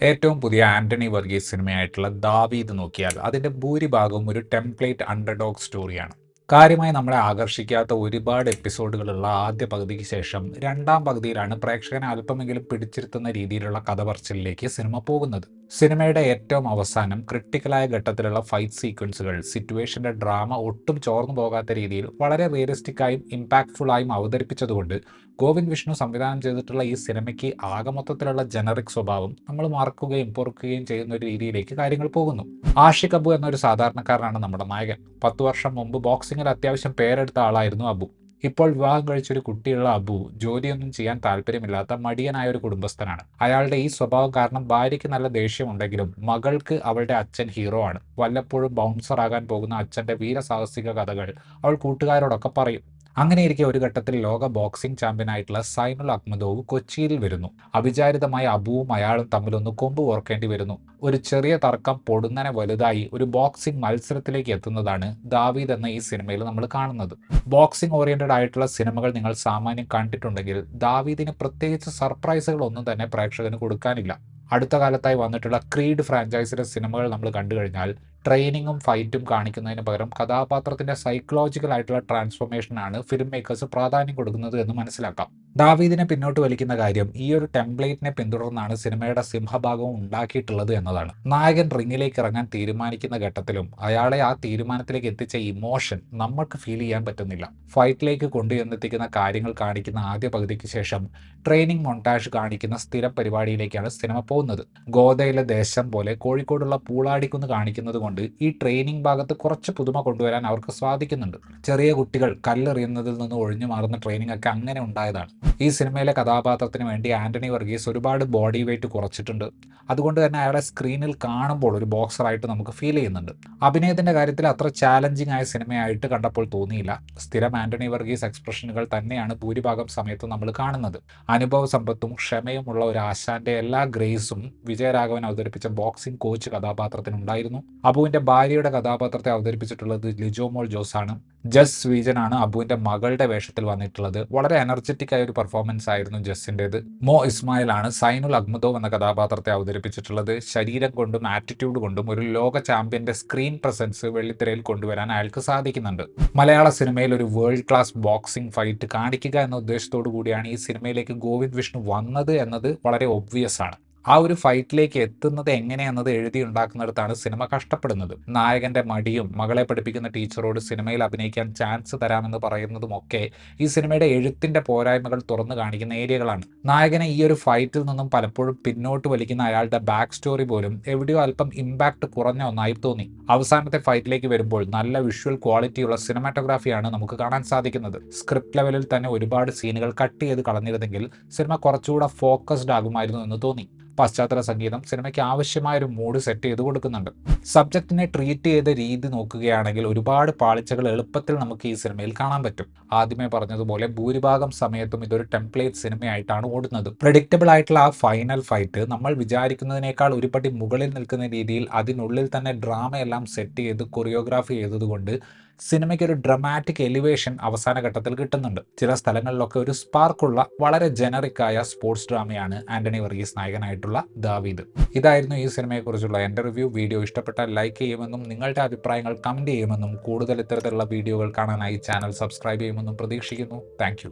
ഏറ്റവും പുതിയ ആന്റണി വർഗീസ് സിനിമയായിട്ടുള്ള ദാവീദ് നോക്കിയാൽ അതിന്റെ ഭൂരിഭാഗവും ഒരു ടെംപ്ലേറ്റ് അണ്ടർഡോഗ് സ്റ്റോറിയാണ്. കാര്യമായി നമ്മളെ ആകർഷിക്കാത്ത ഒരുപാട് എപ്പിസോഡുകളുള്ള ആദ്യ പകുതിക്ക് ശേഷം രണ്ടാം പകുതിയിലാണ് പ്രേക്ഷകനെ അല്പമെങ്കിലും പിടിച്ചിരുത്തുന്ന രീതിയിലുള്ള കഥ പറച്ചിലിലേക്ക് സിനിമ പോകുന്നത്. സിനിമയുടെ ഏറ്റവും അവസാനം ക്രിട്ടിക്കലായ ഘട്ടത്തിലുള്ള ഫൈറ്റ് സീക്വൻസുകൾ സിറ്റുവേഷന്റെ ഡ്രാമ ഒട്ടും ചോർന്നു പോകാത്ത രീതിയിൽ വളരെ റിയലിസ്റ്റിക്കായും ഇമ്പാക്ട്ഫുള്ളായും അവതരിപ്പിച്ചതുകൊണ്ട് ഗോവിന്ദ് വിഷ്ണു സംവിധാനം ചെയ്തിട്ടുള്ള ഈ സിനിമയ്ക്ക് ആകെ മൊത്തത്തിലുള്ള ജനറിക് സ്വഭാവം നമ്മൾ മറക്കുകയും പൊറുക്കുകയും ചെയ്യുന്ന ഒരു രീതിയിലേക്ക് കാര്യങ്ങൾ പോകുന്നു. ആഷിഖ് അബു എന്നൊരു സാധാരണക്കാരനാണ് നമ്മുടെ നായകൻ. 10 വർഷം മുമ്പ് ബോക്സിങ്ങിൽ അത്യാവശ്യം പേരെടുത്ത ആളായിരുന്നു അബു. ഇപ്പോൾ വിവാഹം കഴിച്ചൊരു കുട്ടിയുള്ള അബു ജോലിയൊന്നും ചെയ്യാൻ താല്പര്യമില്ലാത്ത മടിയനായ ഒരു കുടുംബസ്ഥനാണ്. അയാളുടെ ഈ സ്വഭാവം കാരണം ഭാര്യയ്ക്ക് നല്ല ദേഷ്യമുണ്ടെങ്കിലും മകൾക്ക് അവളുടെ അച്ഛൻ ഹീറോ ആണ്. വല്ലപ്പോഴും ബൗൺസർ ആകാൻ പോകുന്ന അച്ഛന്റെ വീരസാഹസിക കഥകൾ അവൾ കൂട്ടുകാരോടൊക്കെ പറയും. അങ്ങനെയിരിക്കെ ഒരു ഘട്ടത്തിൽ ലോക ബോക്സിംഗ് ചാമ്പ്യനായിട്ടുള്ള സൈനുൽ അഹ്മദോവ് കൊച്ചിയിൽ വരുന്നു. അവിചാരിതമായി അബുവും അയാളും തമ്മിലൊന്ന് കൊമ്പ് ഓർക്കേണ്ടി വരുന്നു. ഒരു ചെറിയ തർക്കം പൊടുന്നനെ വലുതായി ഒരു ബോക്സിംഗ് മത്സരത്തിലേക്ക് എത്തുന്നതാണ് ദാവീദ് എന്ന ഈ സിനിമയിൽ നമ്മൾ കാണുന്നത്. ബോക്സിംഗ് ഓറിയന്റഡ് ആയിട്ടുള്ള സിനിമകൾ നിങ്ങൾ സാമാന്യം കണ്ടിട്ടുണ്ടെങ്കിൽ ദാവീദിന് പ്രത്യേകിച്ച് സർപ്രൈസുകൾ ഒന്നും തന്നെ പ്രേക്ഷകന് കൊടുക്കാനില്ല. അടുത്ത കാലത്തായി വന്നിട്ടുള്ള ക്രീഡ് ഫ്രാഞ്ചൈസിയുടെ സിനിമകൾ നമ്മൾ കണ്ടു കഴിഞ്ഞാൽ ട്രെയിനിങ്ങും ഫൈറ്റും കാണിക്കുന്നതിന് പകരം കഥാപാത്രത്തിന്റെ സൈക്കോളജിക്കൽ ആയിട്ടുള്ള ട്രാൻസ്ഫോർമേഷനാണ് ഫിലിം മേക്കേഴ്സ് പ്രാധാന്യം കൊടുക്കുന്നത് എന്ന് മനസ്സിലാക്കാം. ദാവീദിനെ പിന്നോട്ട് വലിക്കുന്ന കാര്യം ഈ ഒരു ടെംപ്ലേറ്റിനെ പിന്തുടർന്നാണ് സിനിമയുടെ സിംഹഭാഗവും ഉണ്ടാക്കിയിട്ടുള്ളത് എന്നതാണ്. നായകൻ റിങ്ങിലേക്ക് ഇറങ്ങാൻ തീരുമാനിക്കുന്ന ഘട്ടത്തിലും അയാളെ ആ തീരുമാനത്തിലേക്ക് എത്തിച്ച ഇമോഷൻ നമ്മൾക്ക് ഫീൽ ചെയ്യാൻ പറ്റുന്നില്ല. ഫൈറ്റിലേക്ക് കൊണ്ടുചെന്നെത്തിക്കുന്ന കാര്യങ്ങൾ കാണിക്കുന്ന ആദ്യ പകുതിക്ക് ശേഷം ട്രെയിനിങ് മൊണ്ടാഷ് കാണിക്കുന്ന സ്ഥിരം പരിപാടിയിലേക്കാണ് സിനിമ പോകുന്നത്. ഗോദയിലെ ദേശം പോലെ കോഴിക്കോടുള്ള പൂളാടിക്കുന്ന് കാണിക്കുന്നത് കൊണ്ട് ഈ ട്രെയിനിങ് ഭാഗത്ത് കുറച്ച് പുതുമ കൊണ്ടുവരാൻ അവർക്ക് സാധിക്കുന്നുണ്ട്. ചെറിയ കുട്ടികൾ കല്ലെറിയുന്നതിൽ നിന്ന് ഒഴിഞ്ഞു മാറുന്ന ട്രെയിനിങ് ഒക്കെ അങ്ങനെ ഉണ്ടായതാണ്. ഈ സിനിമയിലെ കഥാപാത്രത്തിന് വേണ്ടി ആന്റണി വർഗീസ് ഒരുപാട് ബോഡി വെയിറ്റ് കുറച്ചിട്ടുണ്ട്. അതുകൊണ്ട് തന്നെ അയാളെ സ്ക്രീനിൽ കാണുമ്പോൾ ഒരു ബോക്സറായിട്ട് നമുക്ക് ഫീൽ ചെയ്യുന്നുണ്ട്. അഭിനയത്തിന്റെ കാര്യത്തിൽ അത്ര ചാലഞ്ചിങ് ആയ സിനിമയായിട്ട് കണ്ടപ്പോൾ തോന്നിയില്ല. സ്ഥിരം ആന്റണി വർഗീസ് എക്സ്പ്രഷനുകൾ തന്നെയാണ് ഭൂരിഭാഗം സമയത്തും നമ്മൾ കാണുന്നത്. അനുഭവ സമ്പത്തും ക്ഷമയുമുള്ള ഒരു ആശാന്റെ എല്ലാ ഗ്രേസും വിജയരാഘവൻ അവതരിപ്പിച്ച ബോക്സിംഗ് കോച്ച് കഥാപാത്രത്തിനുണ്ടായിരുന്നു. അബുവിന്റെ ഭാര്യയുടെ കഥാപാത്രത്തെ അവതരിപ്പിച്ചിട്ടുള്ളത് ലിജോമോൾ ജോസ് ആണ്. ജസ് സ്വീജനാണ് അബുവിന്റെ മകളുടെ വേഷത്തിൽ വന്നിട്ടുള്ളത്. വളരെ എനർജറ്റിക് ആയ ഒരു പെർഫോമൻസ് ആയിരുന്നു ജസ്സിൻ്റെത്. മോ ഇസ്മായിൽ ആണ് സൈനുൽ അഹ്മദോവ് എന്ന കഥാപാത്രത്തെ അവതരിപ്പിച്ചിട്ടുള്ളത്. ശരീരം കൊണ്ടും ആറ്റിറ്റ്യൂഡ് കൊണ്ടും ഒരു ലോക ചാമ്പ്യന്റെ സ്ക്രീൻ പ്രസൻസ് വെള്ളിത്തിരയിൽ കൊണ്ടുവരാൻ അയാൾക്ക് സാധിക്കുന്നുണ്ട്. മലയാള സിനിമയിൽ ഒരു വേൾഡ് ക്ലാസ് ബോക്സിംഗ് ഫൈറ്റ് കാണിക്കുക എന്ന ഉദ്ദേശത്തോടു കൂടിയാണ് ഈ സിനിമയിലേക്ക് ഗോവിന്ദ് വിഷ്ണു വന്നത് എന്നത് വളരെ ഒബ്വിയസ് ആണ്. ആ ഒരു ഫൈറ്റിലേക്ക് എത്തുന്നത് എങ്ങനെയെന്നത് എഴുതി ഉണ്ടാക്കുന്നിടത്താണ് സിനിമ കഷ്ടപ്പെടുന്നത്. നായകന്റെ മടിയും മകളെ പഠിപ്പിക്കുന്ന ടീച്ചറോട് സിനിമയിൽ അഭിനയിക്കാൻ ചാൻസ് തരാമെന്ന് പറയുന്നതുമൊക്കെ ഈ സിനിമയുടെ എഴുത്തിന്റെ പോരായ്മകൾ തുറന്നു കാണിക്കുന്ന ഏരിയകളാണ്. നായകനെ ഈ ഒരു ഫൈറ്റിൽ നിന്നും പലപ്പോഴും പിന്നോട്ട് വലിക്കുന്ന അയാളുടെ ബാക്ക് സ്റ്റോറി പോലും എവിടെയോ അല്പം ഇമ്പാക്ട് കുറഞ്ഞ ഒന്നായി തോന്നി. അവസാനത്തെ ഫൈറ്റിലേക്ക് വരുമ്പോൾ നല്ല വിഷ്വൽ ക്വാളിറ്റിയുള്ള സിനിമാറ്റോഗ്രാഫിയാണ് നമുക്ക് കാണാൻ സാധിക്കുന്നത്. സ്ക്രിപ്റ്റ് ലെവലിൽ തന്നെ ഒരുപാട് സീനുകൾ കട്ട് ചെയ്ത് കളഞ്ഞിരുന്നെങ്കിൽ സിനിമ കുറച്ചുകൂടെ ഫോക്കസ്ഡ് ആകുമായിരുന്നു എന്ന് തോന്നി. പശ്ചാത്തല സംഗീതം സിനിമയ്ക്ക് ആവശ്യമായ ഒരു മൂഡ് സെറ്റ് ചെയ്ത് കൊടുക്കുന്നുണ്ട്. സബ്ജക്റ്റിനെ ട്രീറ്റ് ചെയ്ത രീതി നോക്കുകയാണെങ്കിൽ ഒരുപാട് പാളിച്ചകൾ എളുപ്പത്തിൽ നമുക്ക് ഈ സിനിമയിൽ കാണാൻ പറ്റും. ആദ്യമേ പറഞ്ഞതുപോലെ ഭൂരിഭാഗം സമയത്തും ഇതൊരു ടെംപ്ലേറ്റ് സിനിമയായിട്ടാണ് ഓടുന്നത്. പ്രഡിക്റ്റബിൾ ആയിട്ടുള്ള ആ ഫൈനൽ ഫൈറ്റ് നമ്മൾ വിചാരിക്കുന്നതിനേക്കാൾ ഒരു പടി മുകളിൽ നിൽക്കുന്ന രീതിയിൽ അതിനുള്ളിൽ തന്നെ ഡ്രാമയെല്ലാം സെറ്റ് ചെയ്ത് കൊറിയോഗ്രാഫി ചെയ്തതുകൊണ്ട് സിനിമയ്ക്ക് ഒരു ഡ്രമാറ്റിക് എലിവേഷൻ അവസാന ഘട്ടത്തിൽ കിട്ടുന്നുണ്ട്. ചില സ്ഥലങ്ങളിലൊക്കെ ഒരു സ്പാർക്കുള്ള വളരെ ജനറിക്കായ സ്പോർട്സ് ഡ്രാമയാണ് ആന്റണി വർഗീസ് നായകനായിട്ടുള്ള ദാവീദ്. ഇതായിരുന്നു ഈ സിനിമയെക്കുറിച്ചുള്ള എൻ്റെ റിവ്യൂ. വീഡിയോ ഇഷ്ടപ്പെട്ടാൽ ലൈക്ക് ചെയ്യുമെന്നും നിങ്ങളുടെ അഭിപ്രായങ്ങൾ കമൻറ്റ് ചെയ്യുമെന്നും കൂടുതൽ ഇത്തരത്തിലുള്ള വീഡിയോകൾ കാണാനായി ചാനൽ സബ്സ്ക്രൈബ് ചെയ്യുമെന്നും പ്രതീക്ഷിക്കുന്നു. താങ്ക്